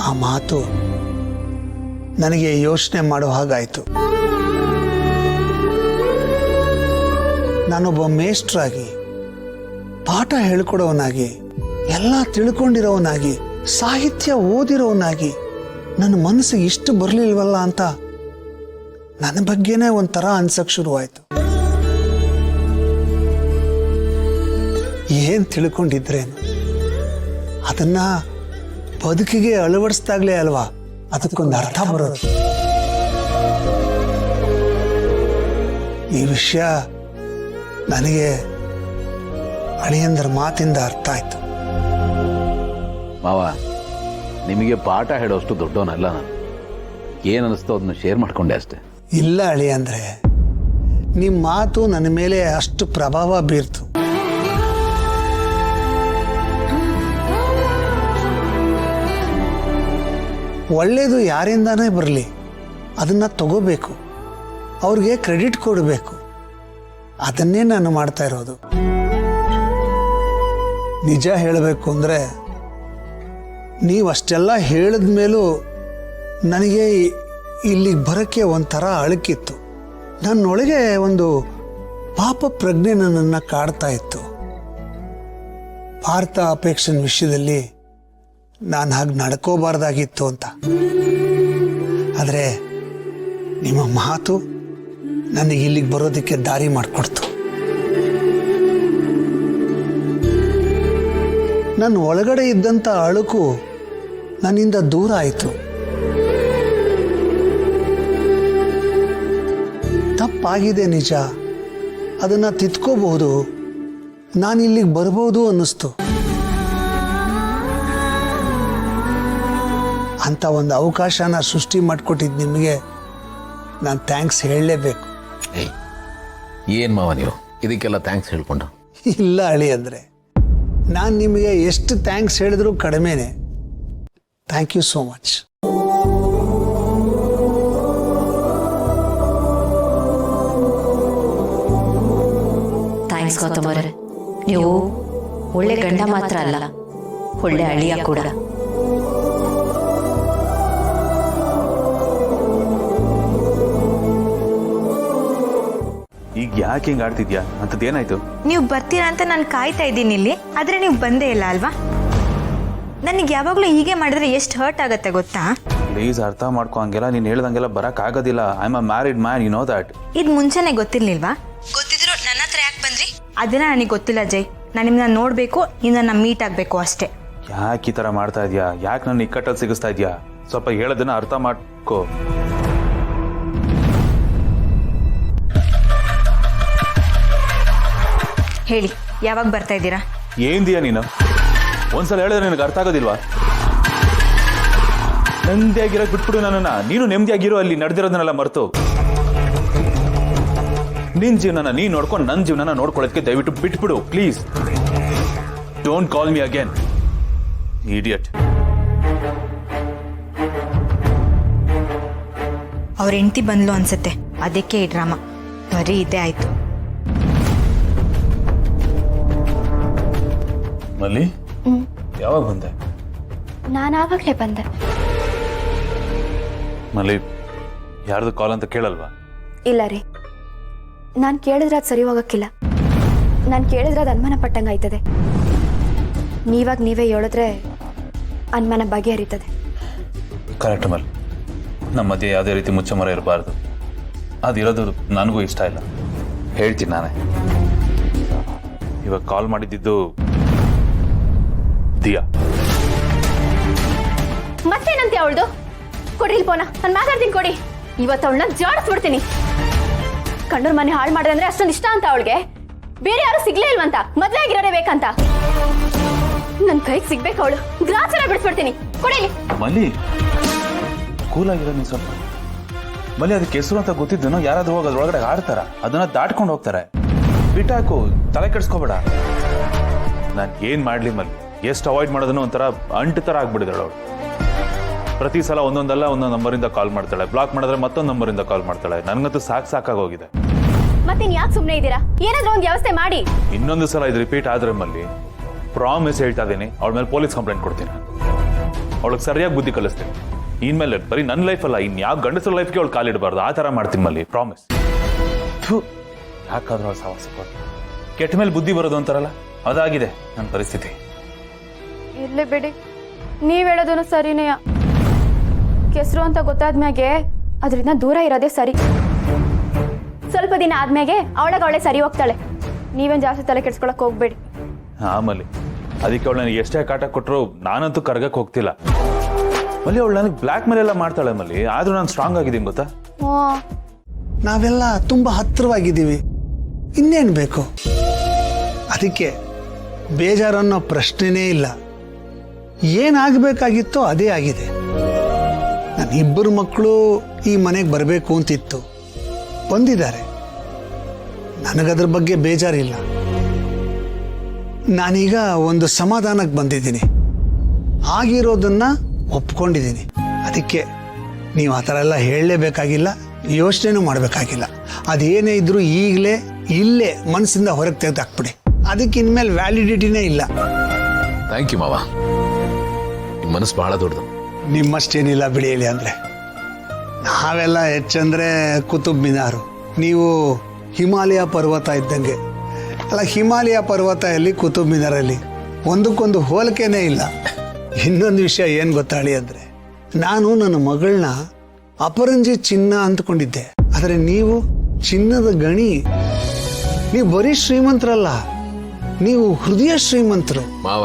ಆ ಮಾತು ನನಗೆ ಯೋಚನೆ ಮಾಡೋ ಹಾಗಾಯಿತು. ನಾನೊಬ್ಬ ಮೇಷ್ಟ್ರಾಗಿ, ಪಾಠ ಹೇಳ್ಕೊಡೋವನಾಗಿ, ಎಲ್ಲ ತಿಳ್ಕೊಂಡಿರೋವನಾಗಿ, ಸಾಹಿತ್ಯ ಓದಿರೋವನಾಗಿ ನನ್ನ ಮನಸ್ಸಿಗೆ ಇಷ್ಟು ಬರಲಿಲ್ವಲ್ಲ ಅಂತ ನನ್ನ ಬಗ್ಗೆನೇ ಒಂಥರ ಅನ್ಸಕ್ ಶುರುವಾಯಿತು. ಏನು ತಿಳ್ಕೊಂಡಿದ್ರೇನು, ಅದನ್ನ ಬದುಕಿಗೆ ಅಳವಡಿಸ್ದಾಗ್ಲೇ ಅಲ್ವಾ ಅದಕ್ಕೊಂದು ಅರ್ಥ ಬರೋದು. ಈ ವಿಷಯ ನನಗೆ ಅಳಿಯಂದ್ರ ಮಾತಿಂದ ಅರ್ಥ ಆಯ್ತು. ಮಾವ, ನಿಮಗೆ ಪಾಠ ಹೇಳೋಷ್ಟು ದೊಡ್ಡವನಲ್ಲ ನಾನು. ಏನನ್ನಿಸ್ತೋ ಅದನ್ನ ಶೇರ್ ಮಾಡ್ಕೊಂಡೆ ಅಷ್ಟೆ. ಇಲ್ಲ ಅಳಿಯಂದ್ರೆ, ನಿಮ್ಮ ಮಾತು ನನ್ನ ಮೇಲೆ ಅಷ್ಟು ಪ್ರಭಾವ ಬೀರ್ತು. ಒಳ್ಳೇದು ಯಾರಿಂದಾನೇ ಬರಲಿ ಅದನ್ನ ತಗೋಬೇಕು, ಅವ್ರಿಗೆ ಕ್ರೆಡಿಟ್ ಕೊಡಬೇಕು. ಅದನ್ನೇ ನಾನು ಮಾಡ್ತಾ ಇರೋದು. ನಿಜ ಹೇಳಬೇಕು ಅಂದರೆ, ನೀವಷ್ಟೆಲ್ಲ ಹೇಳಿದ ಮೇಲೂ ನನಗೆ ಇಲ್ಲಿಗೆ ಬರೋಕ್ಕೆ ಒಂಥರ ಅಳುಕಿತ್ತು. ನನ್ನೊಳಗೆ ಒಂದು ಪಾಪ ಪ್ರಜ್ಞೆ ನನ್ನನ್ನು ಕಾಡ್ತಾ ಇತ್ತು. ಭಾರತ ಅಪೇಕ್ಷನ್ ವಿಷಯದಲ್ಲಿ ನಾನು ಹಾಗೆ ನಡ್ಕೋಬಾರ್ದಾಗಿತ್ತು ಅಂತ. ಆದರೆ ನಿಮ್ಮ ಮಾತು ನನಗೆ ಇಲ್ಲಿಗೆ ಬರೋದಕ್ಕೆ ದಾರಿ ಮಾಡಿಕೊಡ್ತು. ನನ್ನ ಒಳಗಡೆ ಇದ್ದಂಥ ಅಳುಕು ನನ್ನಿಂದ ದೂರ ಆಯಿತು. ತಪ್ಪಾಗಿದೆ ನಿಜ, ಅದನ್ನು ತಿದ್ಕೋಬಹುದು, ನಾನು ಇಲ್ಲಿಗೆ ಬರ್ಬೋದು ಅನ್ನಿಸ್ತು. ಅಂತ ಒಂದು ಅವಕಾಶನ ಸೃಷ್ಟಿ ಮಾಡಿಕೊಟ್ಟಿದ್ದು ನಿಮಗೆ ನಾನು ಥ್ಯಾಂಕ್ಸ್ ಹೇಳಲೇಬೇಕು. ಏನು ಮಾವ ನೀವು ಇದಕ್ಕೆಲ್ಲ ಥ್ಯಾಂಕ್ಸ್ ಹೇಳ್ಕೊಂಡು? ಇಲ್ಲ ಅಳಿ ಅಂದರೆ, ನಾನು ನಿಮಗೆ ಎಷ್ಟು ಥ್ಯಾಂಕ್ಸ್ ಹೇಳಿದ್ರು ಕಡಿಮೆನೆ. Thank you so much. Thanks ಗೌತಮರೇ. ನೀವು ಒಳ್ಳೆ ಗಂಡ ಮಾತ್ರ ಅಲ್ಲ, ಒಳ್ಳೆ ಅಳಿಯ ಕೂಡ. ಈಗ ಯಾಕೆ ಹಿಂಗೆ ಆಡ್ತಿದ್ಯಾ? ಅಂತದ್ದೇನಾಯ್ತು? ನೀವು ಬರ್ತೀರಾ ಅಂತ ನಾನು ಕಾಯ್ತಾ ಇದ್ದೀನಿ ಇಲ್ಲಿ, ಆದರೆ ನೀವು ಬಂದೇ ಇಲ್ಲ ಅಲ್ವಾ? ನನಗೆ ಯಾವಾಗಲೂ ಹೀಗೆ ಮಾಡಿದ್ರೆ ಎಷ್ಟು ಹರ್ಟ್ ಆಗುತ್ತೆ ಗೊತ್ತಾ? ಪ್ಲೀಸ್ ಅರ್ಥ ಮಾಡ್ಕೊ. ಹಂಗೆಲ್ಲ ನೀನು ಹೇಳ್ದಂಗೆಲ್ಲ ಬರಕ್ ಆಗೋದಿಲ್ಲ. I am a married man, you know that. ಇದು ಮುಂಚೆನೆ ಗೊತ್ತಿರ್ಲಿಲ್ವಾ? ಗೊತ್ತಿದ್ರು ನನ್ನ ಹತ್ರ ಯಾಕೆ ಬಂದ್ರಿ? ಅದನ್ನ ನನಗೆ ಗೊತ್ತಿಲ್ಲ ಜೈ. ನಾನು ನಿಮ್ಮನ್ನ ನೋಡಬೇಕು, ನಿಮ್ಮನ್ನ ಮೀಟ್ ಆಗಬೇಕು ಅಷ್ಟೇ. ಯಾಕೆ ಈ ಥರ ಮಾಡ್ತಾ ಇದೆಯಾ? ಯಾಕೆ ನನ್ನ ಇಕ್ಕಟ್ಟಲ್ಲಿ ಸಿಗಿಸ್ತಾ ಇದೆಯಾ? ಸ್ವಲ್ಪ ಹೇಳೋದನ್ನ ಅರ್ಥ ಮಾಡ್ಕೋ. ಹೇಳಿ, ಯಾವಾಗ ಬರ್ತಾ ಇದ್ದೀರಾ? ಏನ್ದಿಯಾ ನೀನು? ಒಂದ್ಸಲ ಹೇಳಿದ್ರೆ ನಿನಗೆ ಅರ್ಥ ಆಗೋದಿಲ್ವಾ? ನೆಮ್ಮದಿಯಾಗಿರೋದು ಬಿಟ್ಬಿಡು ನನ್ನನ್ನು. ನೀನು ನೆಮ್ಮದಿಯಾಗಿರೋ, ಅಲ್ಲಿ ನಡೆದಿರೋದನ್ನೆಲ್ಲ ಮರೆತು ನಿನ್ನ ಜೀವನನ ನೀನು ನೋಡ್ಕೊಂಡು ನನ್ನ ಜೀವನನ ನೋಡ್ಕೊಳ್ಳೋದಕ್ಕೆ ದಯವಿಟ್ಟು ಬಿಟ್ಬಿಡು please. Don't call me again idiot. ಅವ್ರ ಹೆಂಡತಿ ಬಂದ್ಲು ಅನ್ಸುತ್ತೆ, ಅದಕ್ಕೆ ಈ ಡ್ರಾಮಾ. ಬರೀ ಇದೇ ಆಯ್ತು. ಮಲ್ಲಿ, ಯಾವಾಗ ಬಂದೆ? ನಾನು ಆವಾಗಲೇ ಬಂದೆ. ಮಲ್ಲಿ, ಯಾರ್ದು ಕಾಲ್ ಅಂತ ಕೇಳಲ್ವಾ? ಇಲ್ಲ ರೀ, ನಾನು ಕೇಳಿದ್ರೆ ಅದು ಸರಿ ಹೋಗಕ್ಕಿಲ್ಲ. ನಾನು ಕೇಳಿದ್ರೆ ಅದು ಅನುಮಾನ ಪಟ್ಟಂಗೆ ಆಯ್ತದೆ. ನೀವಾಗ ನೀವೇ ಹೇಳಿದ್ರೆ ಅನುಮಾನ ಬಗೆಹರಿತದೆ. ಕರೆಕ್ಟ್ ಮಲ್ಲಿ, ನಮ್ಮ ಮಧ್ಯೆ ಯಾವುದೇ ರೀತಿ ಮುಚ್ಚಮರ ಇರಬಾರ್ದು. ಅದಿರೋದು ನನಗೂ ಇಷ್ಟ ಇಲ್ಲ. ಹೇಳ್ತೀನಿ ನಾನೇ. ಇವಾಗ ಕಾಲ್ ಮಾಡಿದ್ದು ದಿಯಾ. ಮತ್ತೇನಂತೆ ಅವಳ್ದು? ಕೊಡ್ರಿ ಫೋನ, ನಾನು ಮಾತಾಡ್ತೀನಿ, ಕೊಡಿ. ಇವತ್ತು ಅವಳನ್ನ ಜಾಡಿಸ್ಬಿಡ್ತೀನಿ. ಕಂಡೋರ್ ಮನೆ ಹಾಳು ಮಾಡಿದ್ರೆ ಅಂದ್ರೆ ಅಷ್ಟೊಂದು ಇಷ್ಟ ಅಂತ ಅವಳಿಗೆ? ಬೇರೆ ಯಾರು ಸಿಗ್ಲೇ ಇಲ್ವಂತ? ಮದ್ವೆ ಆಗಿರೋರೇ ಬೇಕಂತ? ನನ್ ಕೈಗೆ ಸಿಗ್ಬೇಕು ಅವಳು. ಗ್ರಾಚಾರ ಬಿಡಿಸ್ಬಿಡ್ತೀನಿ, ಕೊಡಿಲಿ. ಮಲ್ಲಿ, ಕೂಲ್ ಆಗಿರೋ ನೀನು ಸ್ವಲ್ಪ. ಮಲ್ಲಿ, ಅದಕ್ಕೆ ಹೆಸರು ಅಂತ ಗೊತ್ತಿದ್ದನು ಯಾರಾದ್ರೂ ಹೋಗಿ ಅದ್ರೊಳಗಡೆ ಆಡ್ತಾರ, ಅದನ್ನ ದಾಟ್ಕೊಂಡು ಹೋಗ್ತಾರೆ. ಬಿಟ್ಟಾಕು, ತಲೆ ಕೆಡಿಸ್ಕೋಬೇಡ. ನಾನು ಏನ್ ಮಾಡ್ಲಿ ಮಲ್ಲಿ? ಎಷ್ಟು ಅವಾಯ್ಡ್ ಮಾಡೋದನ್ನು ಒಂಥರ ಅಂಟು ಥರ ಆಗ್ಬಿಡಿದಾಳೆ ಅವಳು. ಪ್ರತಿ ಸಲ ಒಂದೊಂದಲ್ಲ ಒಂದೊಂದು ನಂಬರಿಂದ ಕಾಲ್ ಮಾಡ್ತಾಳೆ. ಬ್ಲಾಕ್ ಮಾಡಿದ್ರೆ ಮತ್ತೊಂದು ನಂಬರಿಂದ ಕಾಲ್ ಮಾಡ್ತಾಳೆ. ನನಗಂತೂ ಸಾಕಾಗೋಗಿದೆ. ಮತ್ತೆ ಯಾಕೆ ಸುಮ್ಮನೆ ಇದ್ದೀರಾ? ಏನಾದ್ರೂ ಒಂದು ವ್ಯವಸ್ಥೆ ಮಾಡಿ. ಇನ್ನೊಂದು ಸಲ ಇದು ರಿಪೀಟ್ ಆದ್ರೆ ಮಲ್ಲಿ, ಪ್ರಾಮಿಸ್ ಹೇಳ್ತಾ ಇದ್ದೀನಿ, ಅವಳ ಮೇಲೆ ಪೊಲೀಸ್ ಕಂಪ್ಲೇಂಟ್ ಕೊಡ್ತೀನಿ. ಅವಳಿಗೆ ಸರಿಯಾಗಿ ಬುದ್ಧಿ ಕಲಿಸ್ತೀನಿ. ಇನ್ಮೇಲೆ ಬರೀ ನನ್ನ ಲೈಫ್ ಅಲ್ಲ, ಇನ್ ಯಾವ ಗಂಡಸರ ಲೈಫ್ಗೆ ಅವಳು ಕಾಲಿಡಬಾರ್ದು. ಆ ಥರ ಮಾಡ್ತೀನಿ ಮಲ್ಲಿ, ಪ್ರಾಮಿಸ್. ಯಾಕಾದ್ರೂ ಅವಳು ಸಾವಾಸ ಕೆಟ್ಟ ಮೇಲೆ ಬುದ್ಧಿ ಬರೋದು ಅಂತಾರಲ್ಲ, ಅದಾಗಿದೆ ನನ್ನ ಪರಿಸ್ಥಿತಿ. ಇರ್ಲಿ ಬಿಡಿ, ನೀವ್ ಹೇಳೋದನ್ನು ಸರಿನೇ. ಕೆಸರು ಅಂತ ಗೊತ್ತಾದ್ಮ್ಯಾಗೆ ಅದರಿಂದ ದೂರ ಇರೋದೇ ಸರಿ. ಸ್ವಲ್ಪ ದಿನ ಆದ್ಮೇಲೆ ಅವಳೆ ಸರಿ ಹೋಗ್ತಾಳೆ. ನೀವೇನ್ ಜಾಸ್ತಿ ತಲೆ ಕೆಡ್ಸ್ಕೊಳಕ್ ಹೋಗ್ಬೇಡಿ. ಆಮೇಲೆ ಅದಕ್ಕೆ ಅವಳು ನನಗೆ ಎಷ್ಟೇ ಕಾಟ ಕೊಟ್ಟರು ನಾನಂತೂ ಕರ್ಗಕ್ಕೆ ಹೋಗ್ತಿಲ್ಲ. ಮಲ್ಲಿ ಅವಳು ನನಗೆ ಬ್ಲ್ಯಾಕ್ ಮೇಲ್ ಎಲ್ಲ ಮಾಡ್ತಾಳೆ ಮಲ್ಲಿ, ಆದ್ರೂ ನಾನು ಸ್ಟ್ರಾಂಗ್ ಆಗಿದ್ದೀನಿ ಗೊತ್ತಾ. ನಾವೆಲ್ಲ ತುಂಬ ಹತ್ತಿರವಾಗಿದ್ದೀವಿ, ಇನ್ನೇನು ಬೇಕು? ಅದಕ್ಕೆ ಬೇಜಾರನ್ನೋ ಪ್ರಶ್ನೆನೇ ಇಲ್ಲ. ಏನಾಗಬೇಕಾಗಿತ್ತೋ ಅದೇ ಆಗಿದೆ. ನನ್ನ ಇಬ್ಬರು ಮಕ್ಕಳು ಈ ಮನೆಗೆ ಬರಬೇಕು ಅಂತಿತ್ತು, ಬಂದಿದ್ದಾರೆ. ನನಗದ್ರ ಬಗ್ಗೆ ಬೇಜಾರಿಲ್ಲ. ನಾನೀಗ ಒಂದು ಸಮಾಧಾನಕ್ಕೆ ಬಂದಿದ್ದೀನಿ, ಆಗಿರೋದನ್ನ ಒಪ್ಕೊಂಡಿದ್ದೀನಿ. ಅದಕ್ಕೆ ನೀವು ಆ ಥರ ಎಲ್ಲ ಹೇಳಲೇಬೇಕಾಗಿಲ್ಲ, ಯೋಚನೆನೂ ಮಾಡಬೇಕಾಗಿಲ್ಲ. ಅದೇನೇ ಇದ್ರೂ ಈಗಲೇ ಇಲ್ಲೇ ಮನಸ್ಸಿಂದ ಹೊರಗೆ ತೆಗೆದು ಹಾಕ್ಬಿಡಿ. ಅದಕ್ಕೆ ಇನ್ಮೇಲೆ ವ್ಯಾಲಿಡಿಟಿನೇ ಇಲ್ಲ. ಥ್ಯಾಂಕ್ ಯು ಮಾವ, ನಿಮ್ಮ ಮನಸ್ಸು ಬಹಳ ದೊಡ್ಡದು. ನಿಮ್ಮಷ್ಟೇನಿಲ್ಲ ಬಿಡಿ. ಹೇಳಿ ಅಂದರೆ ನಾವೆಲ್ಲ ಹೆಚ್ಚಂದ್ರೆ ಕುತುಬ್ ಮಿನಾರು, ನೀವು ಹಿಮಾಲಯ ಪರ್ವತ ಇದ್ದಂಗೆ. ಅಲ್ಲ, ಹಿಮಾಲಯ ಪರ್ವತ ಎಲ್ಲಿ, ಕುತುಬ್ ಮಿನಾರಲ್ಲಿ ಒಂದಕ್ಕೊಂದು ಹೋಲಿಕೆನೇ ಇಲ್ಲ. ಇನ್ನೊಂದು ವಿಷಯ ಏನು ಗೊತ್ತಾಳಿ ಅಂದರೆ, ನಾನು ನನ್ನ ಮಗಳನ್ನ ಅಪರಂಜಿ ಚಿನ್ನ ಅಂದ್ಕೊಂಡಿದ್ದೆ, ಆದರೆ ನೀವು ಚಿನ್ನದ ಗಣಿ. ನೀವು ಬರೀ ಶ್ರೀಮಂತರಲ್ಲ, ನೀವು ಹೃದಯ ಶ್ರೀಮಂತರು. ಮಾವ